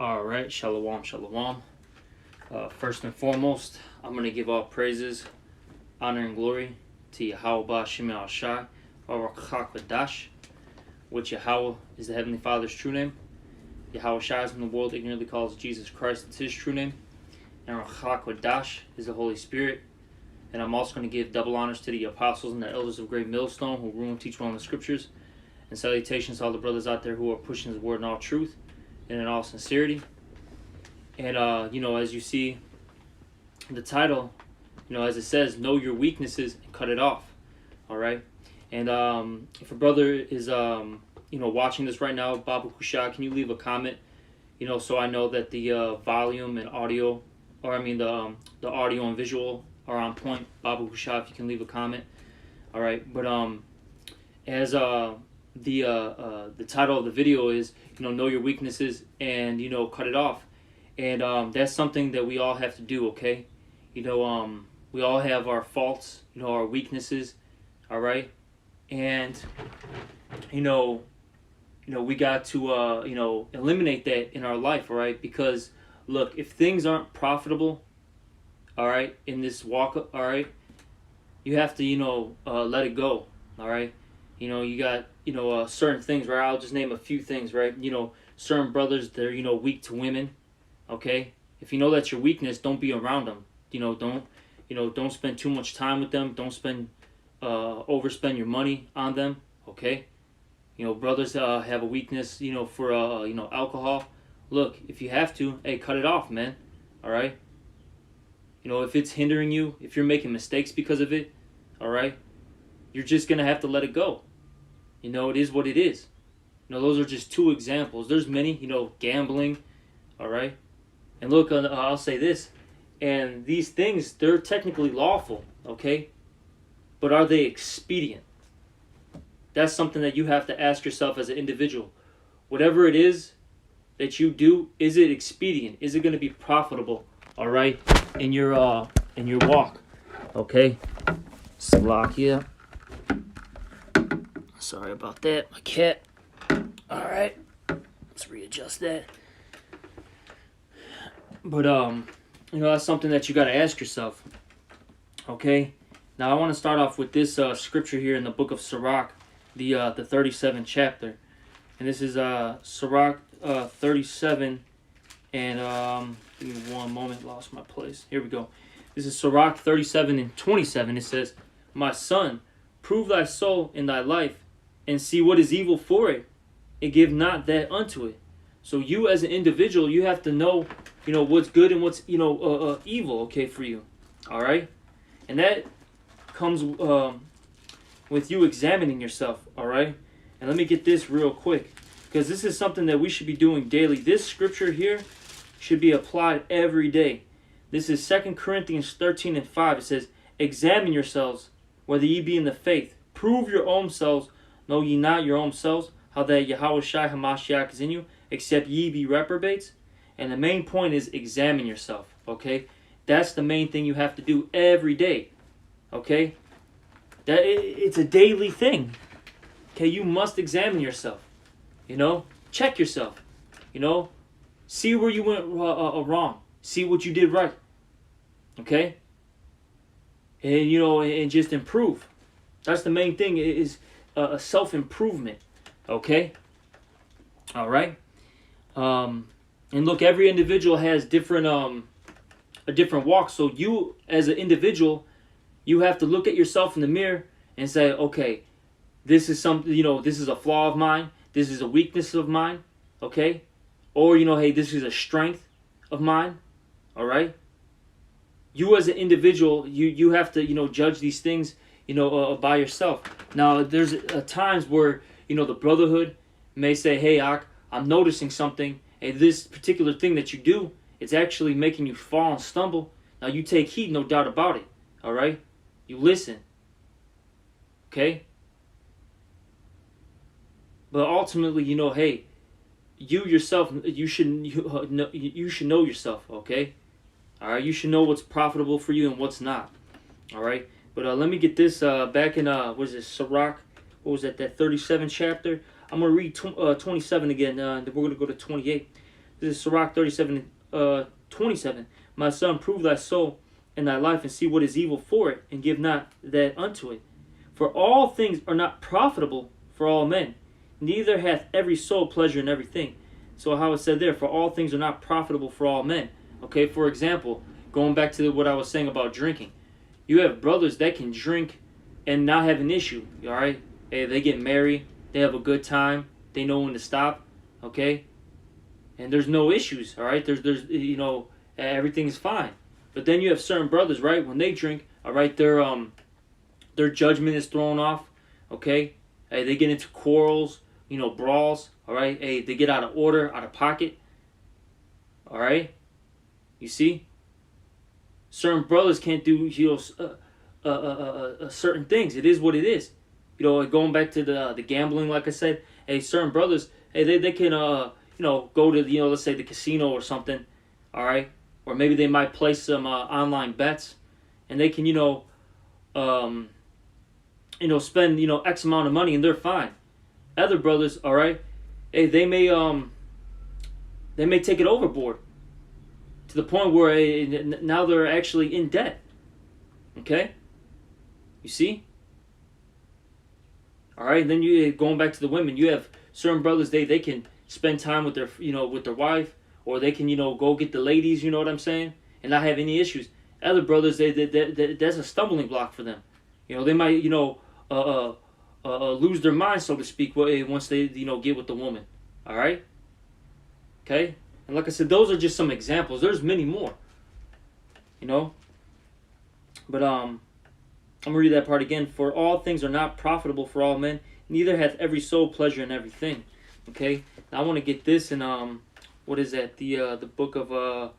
All right, shalom, shalom. First and foremost, I'm going to give all praises, honor, and glory to Yahweh Shem Al Shai, or Chakvadash, which Yahweh is the Heavenly Father's true name. Yahweh Shai is in the world ignorantly calls Jesus Christ, it's his true name. And Chakvadash is the Holy Spirit. And I'm also going to give double honors to the apostles and the elders of Great Millstone who rule and teach well in the scriptures. And salutations to all the brothers out there who are pushing his word in all truth and in all sincerity. And, as you see the title, as it says, know your weaknesses and cut it off. All right. And if a brother is, watching this right now, Babu Kusha, can you leave a comment, so I know that the volume and audio, the audio and visual are on point. Babu Kusha, if you can leave a comment. All right. But as the title of the video is, know your weaknesses and, cut it off. And that's something that we all have to do, okay? We all have our faults, our weaknesses, all right? And, we got to, eliminate that in our life, all right? Because, look, if things aren't profitable, all right, in this walk, all right, you have to, let it go, all right? You got, certain things, right? I'll just name a few things, right? Certain brothers, they're, weak to women, okay? If you know that's your weakness, don't be around them. Don't spend too much time with them. Don't overspend your money on them, okay? Brothers have a weakness, for, alcohol. Look, if you have to, hey, cut it off, man, all right? If it's hindering you, if you're making mistakes because of it, all right, you're just going to have to let it go. It is what it is. Those are just two examples. There's many, gambling, all right? And look, I'll say this, and these things, they're technically lawful, okay? But are they expedient? That's something that you have to ask yourself as an individual. Whatever it is that you do, is it expedient? Is it going to be profitable, all right, in your walk, okay? Slovakia. Sorry about that, my cat. All right, let's readjust that. But that's something that you got to ask yourself. Okay. Now I want to start off with this scripture here in the book of Sirach, the 37th chapter, and this is Sirach 37, and give me one moment, lost my place. Here we go. This is Sirach 37 and 27. It says, "My son, prove thy soul in thy life, and see what is evil for it, and give not that unto it." So you as an individual, you have to know, what's good and what's, evil, okay, for you. All right? And that comes with you examining yourself, all right? And let me get this real quick, because this is something that we should be doing daily. This scripture here should be applied every day. This is 2 Corinthians 13 and 5. It says, "Examine yourselves, whether ye be in the faith. Prove your own selves. Know ye not your own selves, how that Yahweh Shai HaMashiach is in you, except ye be reprobates." And the main point is examine yourself, okay? That's the main thing you have to do every day, okay? It's a daily thing, okay? You must examine yourself, check yourself, see where you went wrong, see what you did right, okay? And, and just improve. That's the main thing, is a self-improvement, okay? All right? And look, every individual has different a different walk. So you, as an individual, you have to look at yourself in the mirror and say, okay, this is something, this is a flaw of mine. This is a weakness of mine, okay? Or, hey, this is a strength of mine, all right? You as an individual, you have to, judge these things, by yourself. Now, there's times where, the brotherhood may say, "Hey, Ak, I'm noticing something, and this particular thing that you do, it's actually making you fall and stumble." Now, you take heed, no doubt about it, all right? You listen, okay? But ultimately, hey, you yourself, you should know yourself, okay? All right, you should know what's profitable for you and what's not, all right? But let me get this back in, Sirach, what was that 37th chapter? I'm going to read 27 again, then we're going to go to 28. This is Sirach 37, 27. My son, prove thy soul and thy life, and see what is evil for it, and give not that unto it. For all things are not profitable for all men, neither hath every soul pleasure in everything. So how it said there, for all things are not profitable for all men. Okay, for example, going back to what I was saying about drinking. You have brothers that can drink and not have an issue, alright? Hey, they get married, they have a good time, they know when to stop, okay? And there's no issues, alright? There's you know, everything's fine. But then you have certain brothers, right? When they drink, alright, their judgment is thrown off, okay? Hey, they get into quarrels, you know, brawls, alright? Hey, they get out of order, out of pocket, alright? You see? Certain brothers can't do, you know, certain things. It is what it is. You know, going back to the gambling, like I said, hey, certain brothers, hey, they can, you know, go to, you know, let's say the casino or something, all right? Or maybe they might place some online bets, and they can, you know, spend, you know, X amount of money, and they're fine. Other brothers, all right, hey, they may take it overboard to the point where now they're actually in debt. Okay, you see. All right, and then you going back to the women. You have certain brothers, they can spend time with their, you know, with their wife, or they can, you know, go get the ladies. You know what I'm saying, and not have any issues. Other brothers, they that's a stumbling block for them. You know, they might, you know, lose their mind, so to speak, once they, you know, get with the woman. All right. Okay. And like I said, those are just some examples. There's many more. You know. But I'm gonna read that part again. For all things are not profitable for all men, neither hath every soul pleasure in everything. Okay. Now I want to get this in what is that? The book of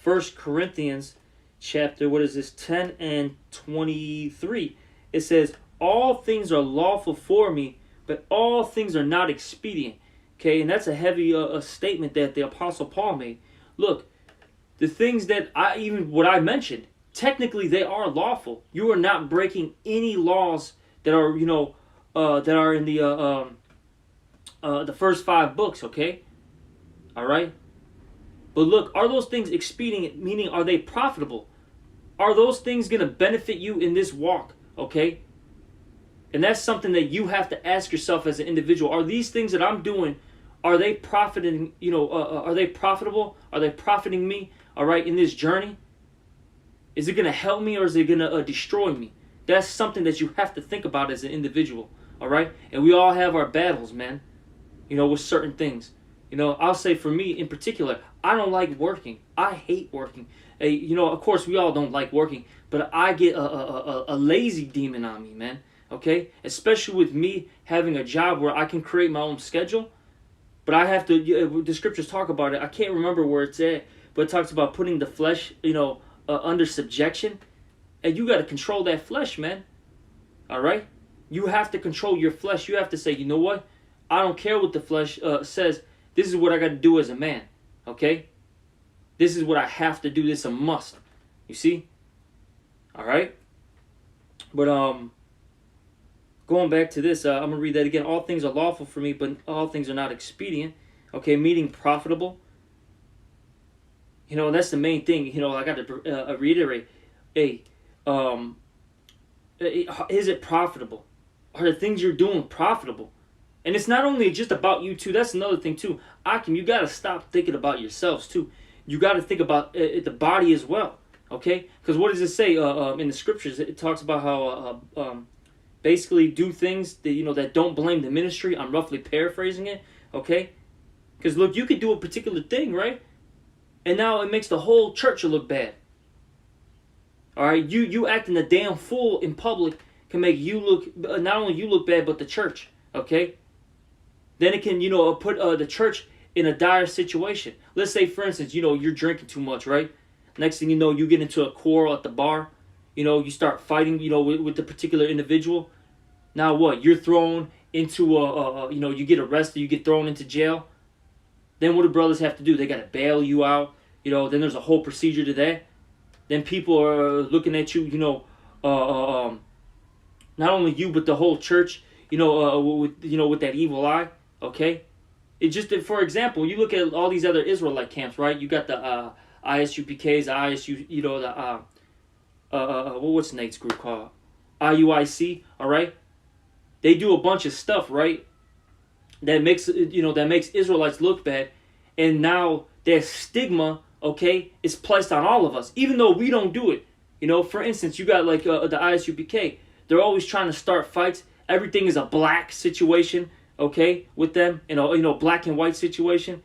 1 Corinthians, chapter, what is this? 10 and 23. It says, all things are lawful for me, but all things are not expedient. Okay, and that's a heavy statement that the Apostle Paul made. Look, the things that what I mentioned, technically they are lawful. You are not breaking any laws that are, you know, that are in the first 5 books. Okay, all right. But look, are those things expedient? Meaning, are they profitable? Are those things going to benefit you in this walk? Okay, and that's something that you have to ask yourself as an individual. Are these things that I'm doing, are they profiting, you know, are they profitable? Are they profiting me, all right, in this journey? Is it going to help me, or is it going to destroy me? That's something that you have to think about as an individual, all right? And we all have our battles, man, you know, with certain things. You know, I'll say for me in particular, I don't like working. I hate working. Hey, you know, of course, we all don't like working, but I get a lazy demon on me, man, okay? Especially with me having a job where I can create my own schedule. But I have to, the scriptures talk about it. I can't remember where it's at, but it talks about putting the flesh, you know, under subjection. And you got to control that flesh, man. All right? You have to control your flesh. You have to say, you know what? I don't care what the flesh says. This is what I got to do as a man. Okay? This is what I have to do. This is a must. You see? All right? But, going back to this, I'm going to read that again. All things are lawful for me, but all things are not expedient. Okay, meaning profitable. You know, that's the main thing. You know, I got to reiterate. Hey, is it profitable? Are the things you're doing profitable? And it's not only just about you too. That's another thing too. Akim, you got to stop thinking about yourselves too. You got to think about the body as well. Okay? Because what does it say in the scriptures? It talks about how... basically do things that, you know, that don't blame the ministry. I'm roughly paraphrasing it, okay? Because look, you could do a particular thing, right? And now it makes the whole church look bad. All right, you acting a damn fool in public can make you look, not only you look bad, but the church, okay? Then it can, you know, put the church in a dire situation. Let's say, for instance, you know, you're drinking too much, right? Next thing you know, you get into a quarrel at the bar. You know, you start fighting, you know, with the particular individual. Now what? You're thrown into you know, you get arrested, you get thrown into jail. Then what do brothers have to do? They got to bail you out. You know, then there's a whole procedure to that. Then people are looking at you, you know, not only you, but the whole church, you know, with that evil eye, okay? It just, for example, you look at all these other Israelite camps, right? You got the ISUPKs, the ISU, you know, the what's Nate's group called? IUIC, all right? They do a bunch of stuff, right? That makes Israelites look bad, and now their stigma, okay, is placed on all of us, even though we don't do it. You know, for instance, you got like the ISUPK. They're always trying to start fights. Everything is a black situation, okay, with them, black and white situation.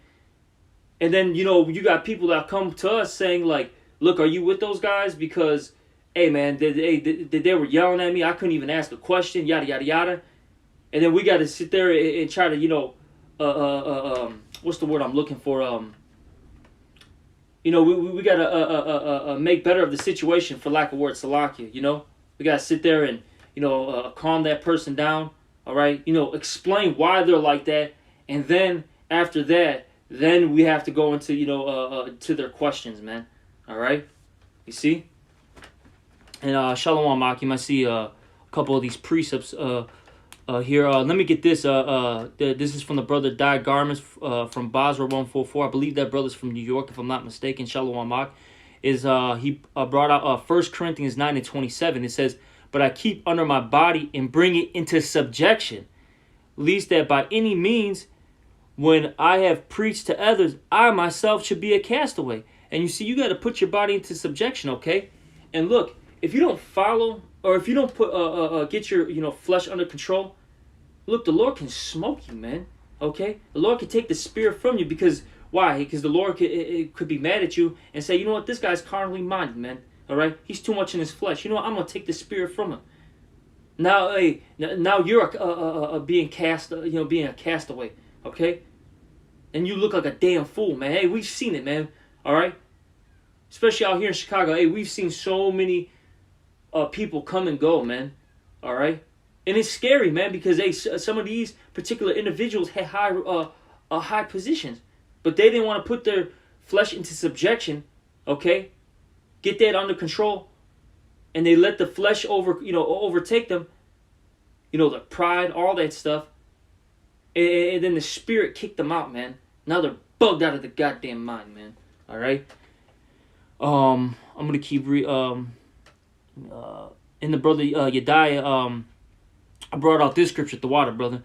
And then, you got people that come to us saying like, look, are you with those guys? Because, hey man, they were yelling at me. I couldn't even ask a question, yada, yada, yada. And then we got to sit there and try to, what's the word I'm looking for? We got to make better of the situation, for lack of word, Salakia, We got to sit there and, calm that person down, all right? Explain why they're like that. And then after that, then we have to go into, to their questions, man, all right? You see? And Shalom Akim, I see a couple of these precepts here. Let me get this. This is from the brother Dai Garments from Basra 144. I believe that brother's from New York, if I'm not mistaken. Shalom Amak. He brought out 1 Corinthians 9:27. It says, "But I keep under my body and bring it into subjection, lest that by any means, when I have preached to others, I myself should be a castaway." And you see, you got to put your body into subjection, okay? And look, if you don't follow, or if you don't put get your flesh under control, look, the Lord can smoke you, man. Okay, the Lord can take the spirit from you. Because why? Because the Lord could be mad at you and say, you know what, this guy's carnally minded, man. All right, he's too much in his flesh. You know what? I'm gonna take the spirit from him. Now, now you're being cast, being a castaway. Okay, and you look like a damn fool, man. Hey, we've seen it, man. All right, especially out here in Chicago. Hey, we've seen so many people come and go, man. All right, and it's scary, man, because some of these particular individuals had high positions, but they didn't want to put their flesh into subjection. Okay, get that under control, and they let the flesh overtake them. The pride, all that stuff, and then the spirit kicked them out, man. Now they're bugged out of the goddamn mind, man. All right. I'm gonna keep in the brother Yediah, I brought out this scripture, the water, brother.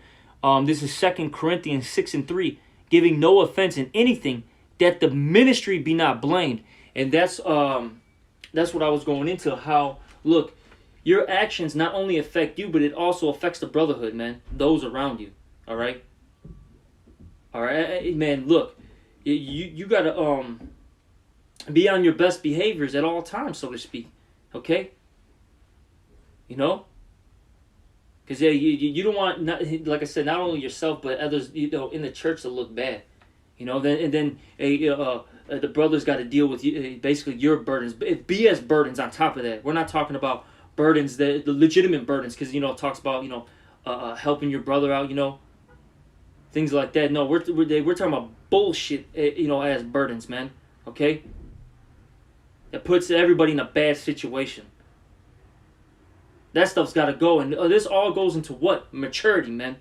This is 2 Corinthians 6:3, giving no offense in anything, that the ministry be not blamed. And that's what I was going into. How, look, your actions not only affect you, but it also affects the brotherhood, man. Those around you. All right. All right, man. Look, you gotta be on your best behaviors at all times, so to speak. Okay. Because you don't want, like I said, not only yourself but others in the church to look bad. Then the brothers got to deal with basically your burdens, BS burdens on top of that. We're not talking about burdens, the legitimate burdens, because it talks about helping your brother out, things like that. No, we're talking about bullshit, as burdens, man. Okay, that puts everybody in a bad situation. That stuff's got to go, and this all goes into what? Maturity, man.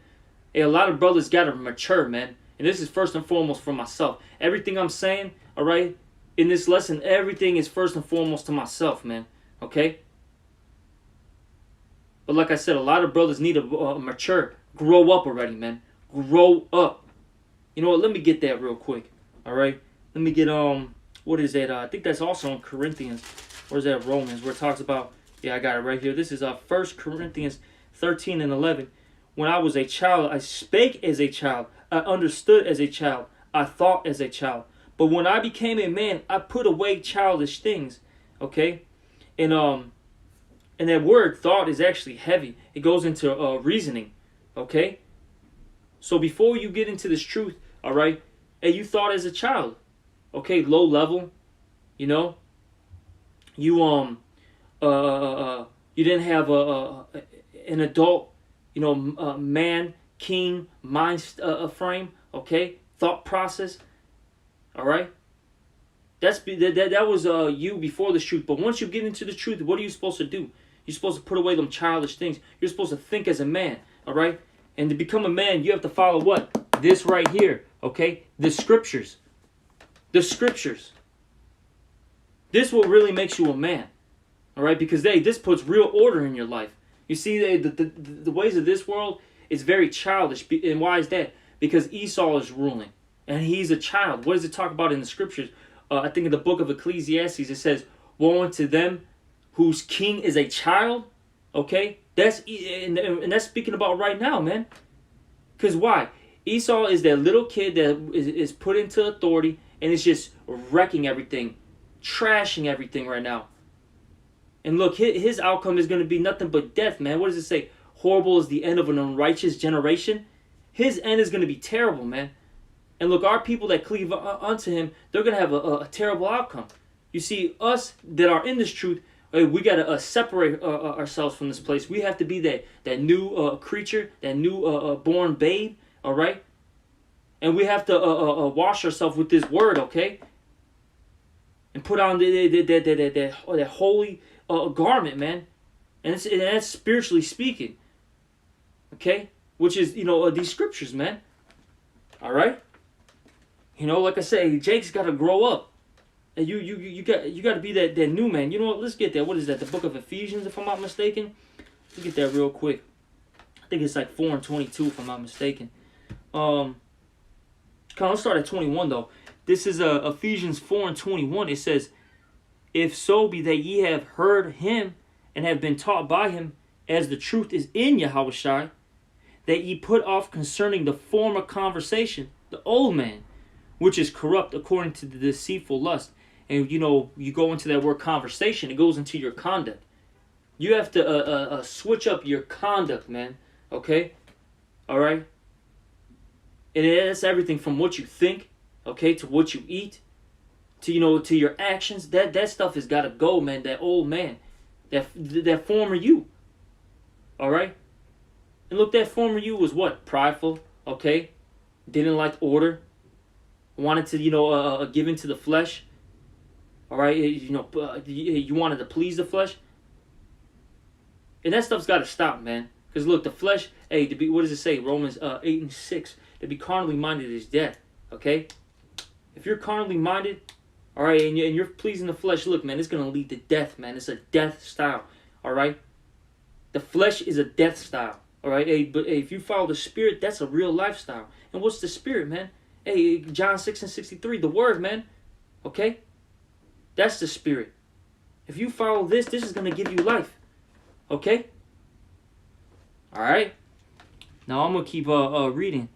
Hey, a lot of brothers got to mature, man. And this is first and foremost for myself. Everything I'm saying, all right, in this lesson, everything is first and foremost to myself, man. Okay? But like I said, a lot of brothers need to mature. Grow up already, man. Grow up. You know what? Let me get that real quick. All right? Let me get, what is that? I think that's also in Corinthians. Or is that Romans? Where it talks about, yeah, I got it right here. This is 1 Corinthians 13:11. When I was a child, I spake as a child. I understood as a child. I thought as a child. But when I became a man, I put away childish things. Okay? And that word thought is actually heavy. It goes into reasoning. Okay? So before you get into this truth, all right, hey, you thought as a child. Okay, low level. You you didn't have an adult, man, king mind frame, okay, thought process, all right. That was you before the truth. But once you get into the truth, what are you supposed to do? You're supposed to put away them childish things. You're supposed to think as a man, all right. And to become a man, you have to follow what? This right here, Okay? The scriptures. The scriptures. This what really makes you a man. All right? Because this puts real order in your life. You see, the ways of this world is very childish. And why is that? Because Esau is ruling. And he's a child. What does it talk about in the scriptures? I think in the book of Ecclesiastes, it says, woe unto them whose king is a child. Okay? And that's speaking about right now, man. Because why? Esau is that little kid that is put into authority and is just wrecking everything. Trashing everything right now. And look, his outcome is going to be nothing but death, man. What does it say? Horrible is the end of an unrighteous generation. His end is going to be terrible, man. And look, our people that cleave unto him, they're going to have a terrible outcome. You see, us that are in this truth, we got to separate ourselves from this place. We have to be that new creature, that new born babe, all right? And we have to wash ourselves with this word, okay? And put on that holy garment, man. And that's spiritually speaking, okay? Which is, these scriptures, man. All right? Like I say, Jake's got to grow up. And you got to be that new man. You know what? Let's get that. What is that? The book of Ephesians, if I'm not mistaken. Let's get that real quick. I think it's like 4:22, if I'm not mistaken. Let's start at 21 though. This is Ephesians 4:21. It says, "If so be that ye have heard him and have been taught by him, as the truth is in Yahushua, that ye put off concerning the former conversation, the old man, which is corrupt according to the deceitful lust." And you go into that word conversation, it goes into your conduct. You have to switch up your conduct, man. Okay? All right? And that's everything from what you think, okay, to what you eat, to to your actions. That stuff has got to go, man. That old man, that former you. All right? And look, that former you was what? Prideful, okay? Didn't like order. Wanted to, give into the flesh. All right? You wanted to please the flesh. And that stuff's got to stop, man. Because look, the flesh, what does it say? Romans 8:6. To be carnally minded is death, okay? If you're carnally minded, all right, and you're pleasing the flesh, look, man, it's going to lead to death, man. It's a death style, all right? The flesh is a death style, all right? But if you follow the Spirit, that's a real lifestyle. And what's the Spirit, man? John 6:63, the Word, man, okay? That's the Spirit. If you follow this is going to give you life, okay? All right? Now I'm going to keep reading.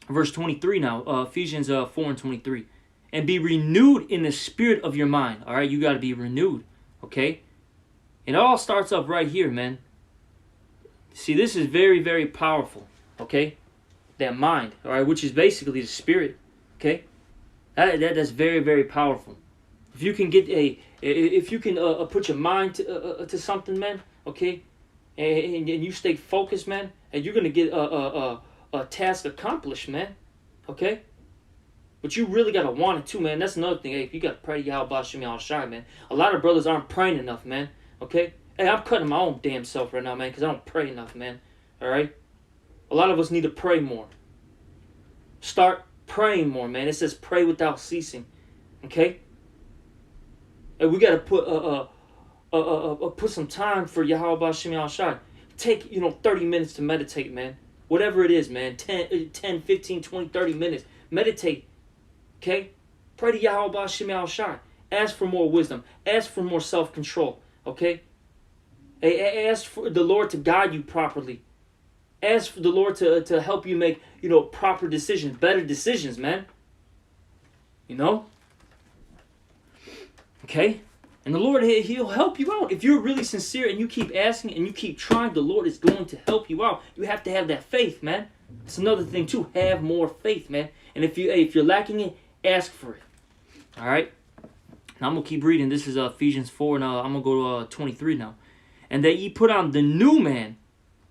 Verse 23 now, Ephesians 4:23. "And be renewed in the spirit of your mind." All right, you got to be renewed, okay? It all starts up right here, man. See, this is very, very powerful, okay? That mind, all right, which is basically the spirit, okay? That's very, very powerful. If you can put your mind to something, man, okay, and you stay focused, man, and you're gonna get a task accomplished, man. Okay? But you really gotta want it too, man. That's another thing. If you gotta pray to Yahweh Shem Yahushua, man. A lot of brothers aren't praying enough, man. Okay? I'm cutting my own damn self right now, man, because I don't pray enough, man. Alright? A lot of us need to pray more. Start praying more, man. It says pray without ceasing. Okay? And we gotta put some time for Yahweh Shem Yahushua. Take, 30 minutes to meditate, man. Whatever it is, man. 10, 15, 20, 30 minutes. Meditate. Okay? Pray to Yahweh Shem Yahushua. Ask for more wisdom. Ask for more self-control. Okay? Ask for the Lord to guide you properly. Ask for the Lord to help you make, proper decisions. Better decisions, man. Okay? And the Lord, He'll help you out. If you're really sincere and you keep asking and you keep trying, the Lord is going to help you out. You have to have that faith, man. It's another thing, too. Have more faith, man. And if you're lacking it, ask for it. All right? Now I'm going to keep reading. This is Ephesians 4, and I'm going to go to 23 now. "And that ye put on the new man,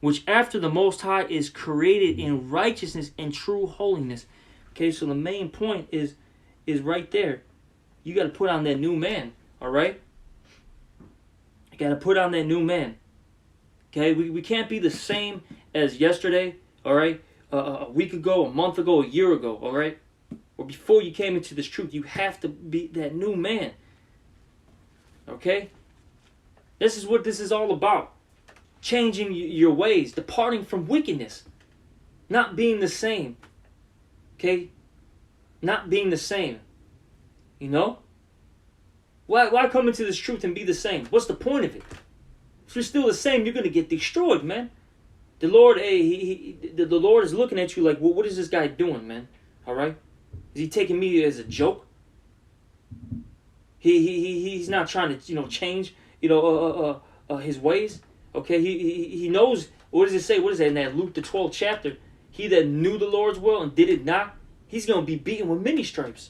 which after the Most High is created in righteousness and true holiness." Okay, so the main point is right there. You got to put on that new man. All right? You got to put on that new man. Okay? We can't be the same as yesterday. All right? a week ago, a month ago, a year ago, all right? Or before you came into this truth, you have to be that new man. Okay? This is what this is all about. Changing your ways, departing from wickedness, not being the same. Okay? Not being the same. You know? Why come into this truth and be the same? What's the point of it? If you're still the same, you're going to get destroyed, man. The Lord, the Lord is looking at you like, well, what is this guy doing, man? All right? Is he taking me as a joke? He's not trying to, change, his ways. Okay? He knows, what does it say? What is that in that Luke the 12th chapter? He that knew the Lord's will and did it not, he's going to be beaten with many stripes.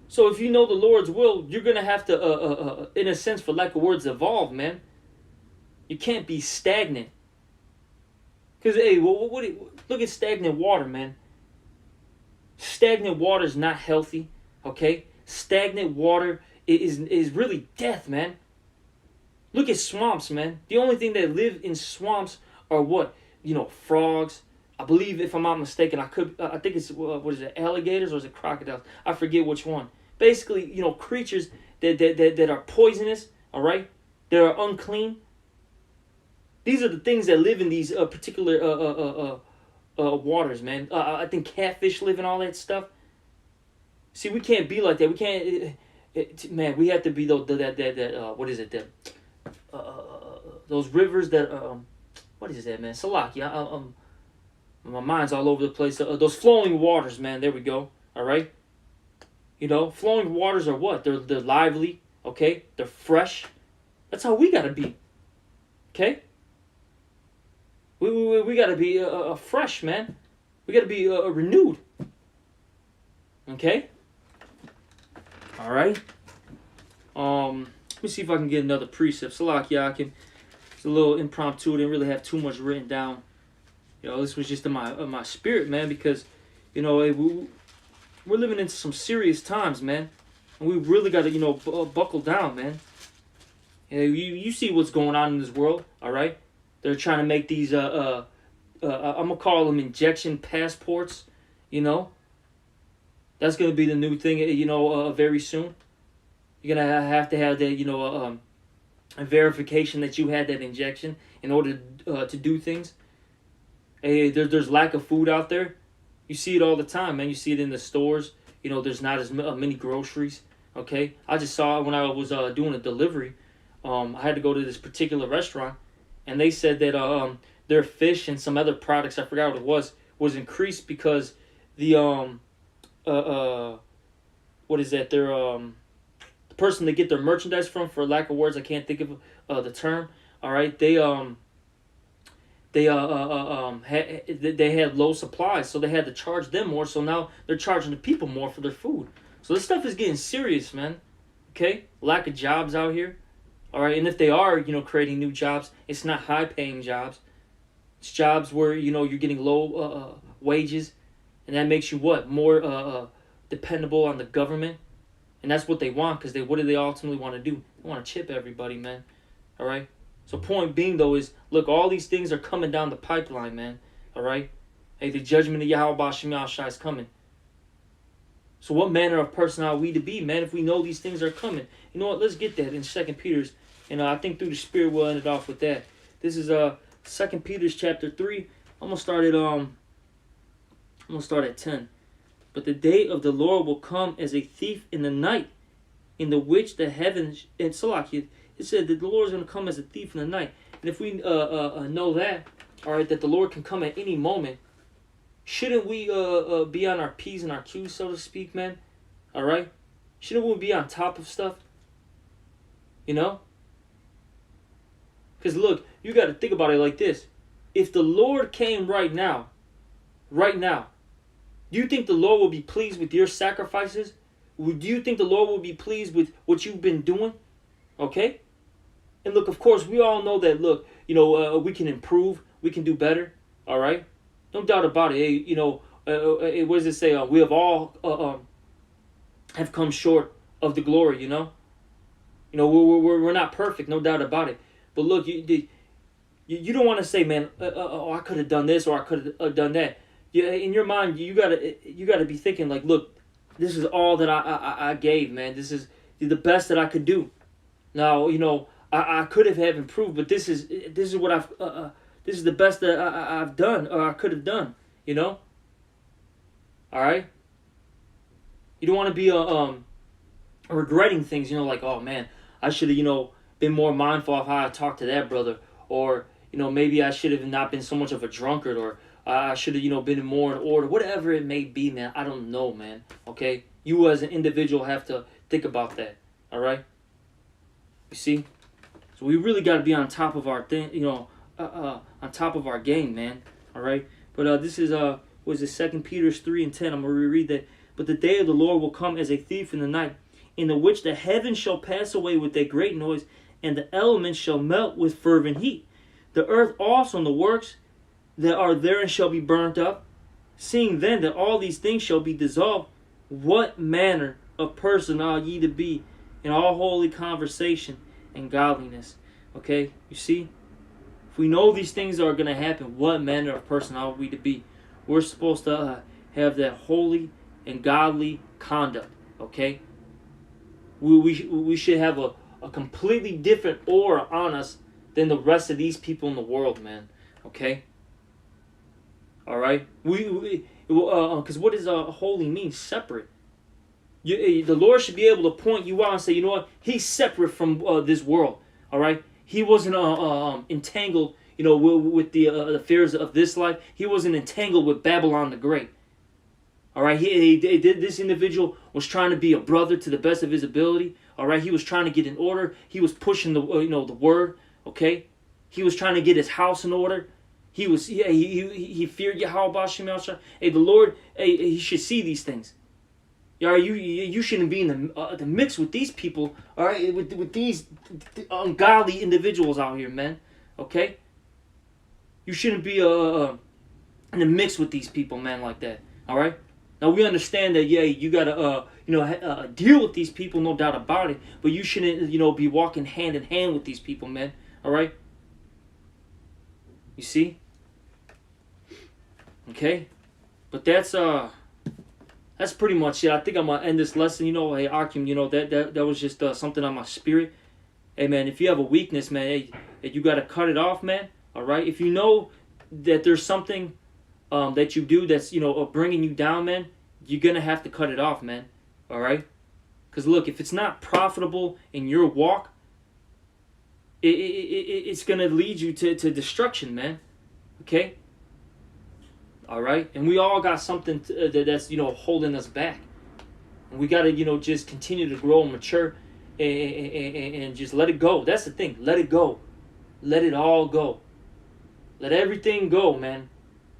So if you know the Lord's will, you're going to have to, in a sense, for lack of words, evolve, man. You can't be stagnant. Because, hey, look at stagnant water, man. Stagnant water is not healthy, okay? Stagnant water is really death, man. Look at swamps, man. The only thing that live in swamps are what? Frogs. I believe, if I'm not mistaken, I think it's, what is it, alligators or is it crocodiles? I forget which one. Basically, creatures that are poisonous, all right? That are unclean. These are the things that live in these particular waters, man. I think catfish live in all that stuff. See, we can't be like that. We can't, man. We have to be what is it? Those rivers that what is that, man? Salakia. My mind's all over the place. Those flowing waters, man. There we go. All right. Flowing waters are what? They're lively. Okay. They're fresh. That's how we gotta be. Okay. We got to be fresh, man. We got to be renewed. Okay? All right? Let me see if I can get another precept. Salakia, it's a little impromptu. I didn't really have too much written down. This was just in my spirit, man, because, we're living into some serious times, man. And we really got to, buckle down, man. You see what's going on in this world, all right? They're trying to make these, I'm going to call them injection passports, That's going to be the new thing, very soon. You're going to have that, a verification that you had that injection in order to do things. Hey, there's lack of food out there. You see it all the time, man. You see it in the stores. There's not as many groceries, okay? I just saw it when I was doing a delivery. I had to go to this particular restaurant. And they said that their fish and some other products, I forgot what it was increased because the what is that? Their the person they get their merchandise from, for lack of words, I can't think of the term. All right, they had low supplies, so they had to charge them more. So now they're charging the people more for their food. So this stuff is getting serious, man. Okay, lack of jobs out here. All right, and if they are, creating new jobs, it's not high-paying jobs. It's jobs where, you're getting low wages, and that makes you what? More dependable on the government. And that's what they want, because what do they ultimately want to do? They want to chip everybody, man. All right? So point being, though, is, look, all these things are coming down the pipeline, man. All right? Hey, the judgment of Yahweh B'Shem Yahushua is coming. So what manner of person are we to be, man, if we know these things are coming? You know what? Let's get that in 2 Peter's. And I think through the Spirit we'll end it off with that. This is 2 Peter's chapter 3. I'm gonna start at 10. But the day of the Lord will come as a thief in the night, in the which the heavens, and Salakia, it said that the Lord is gonna come as a thief in the night. And if we know that, all right, that the Lord can come at any moment, shouldn't we be on our P's and our Q's, so to speak, man? All right? Shouldn't we be on top of stuff? Because look, you got to think about it like this. If the Lord came right now, do you think the Lord will be pleased with your sacrifices? Do you think the Lord will be pleased with what you've been doing? Okay? And look, of course, we all know that, look, we can improve. We can do better. All right? No doubt about it. Hey, what does it say? We have all have come short of the glory, we're not perfect, no doubt about it. But look, You don't want to say, man, oh, I could have done this or I could have done that. In your mind, you gotta be thinking like, look, this is all that I gave, man. This is the best that I could do. Now, I could have improved, but this is what this is the best that I've done or I could have done. All right. You don't want to be regretting things. Like, oh man, I should have been more mindful of how I talked to that brother, or maybe I should have not been so much of a drunkard, or I should have been more in order. Whatever it may be, man. I don't know, man. Okay, you as an individual have to think about that. All right. You see, so we really got to be on top of our thing. On top of our game, man. All right. But this is was it 2 Peter 3:10? I'm gonna reread that. But the day of the Lord will come as a thief in the night, in the which the heavens shall pass away with a great noise, and the elements shall melt with fervent heat. The earth also and the works that are therein shall be burnt up. Seeing then that all these things shall be dissolved, what manner of person ought ye to be in all holy conversation and godliness? Okay, you see? If we know these things are going to happen, what manner of person ought we to be? We're supposed to have that holy and godly conduct, okay? We should have a completely different aura on us than the rest of these people in the world, man, okay? All right? Because what does holy mean? Separate. The Lord should be able to point you out and say, you know what? He's separate from this world, all right? He wasn't entangled, with the affairs of this life. He wasn't entangled with Babylon the Great. All right, this individual was trying to be a brother to the best of his ability. All right, he was trying to get in order. He was pushing the the word. Okay, he was trying to get his house in order. He feared Yahweh Shemel Shai. Hey, the Lord, he should see these things. All right, you shouldn't be in the mix with these people. All right, with these ungodly individuals out here, man. Okay, you shouldn't be in the mix with these people, man, like that. All right. Now we understand that, you gotta deal with these people, no doubt about it. But you shouldn't be walking hand in hand with these people, man. All right. You see? Okay. But that's pretty much it. I think I'm gonna end this lesson. Hey Akim, that was just something on my spirit. Hey man, if you have a weakness, man, hey, you gotta cut it off, man. All right. If you know that there's something that you do that's bringing you down, man, you're gonna have to cut it off, man. All right, because look, if it's not profitable in your walk, it's gonna lead you to destruction, man. Okay. All right, and we all got something that's holding us back, and we gotta just continue to grow and mature, and just let it go. That's the thing. Let it go. Let it all go. Let everything go, man.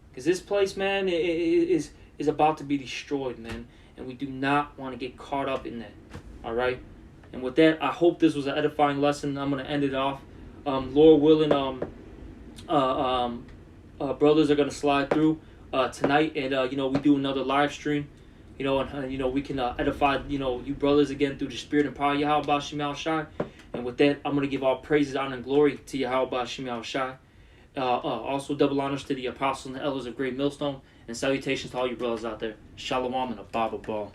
Because this place, man, is about to be destroyed, man. And we do not want to get caught up in that. All right? And with that, I hope this was an edifying lesson. I'm going to end it off. Lord willing, brothers are going to slide through tonight. And, we do another live stream. And we can edify, you brothers again through the spirit and power of Yahweh Shemel Shai. And with that, I'm going to give all praises, honor, and glory to Yahweh Shemel Shai. Also, double honors to the apostles and the elders of Great Millstone, and salutations to all you brothers out there. Shalom and a Bible ball.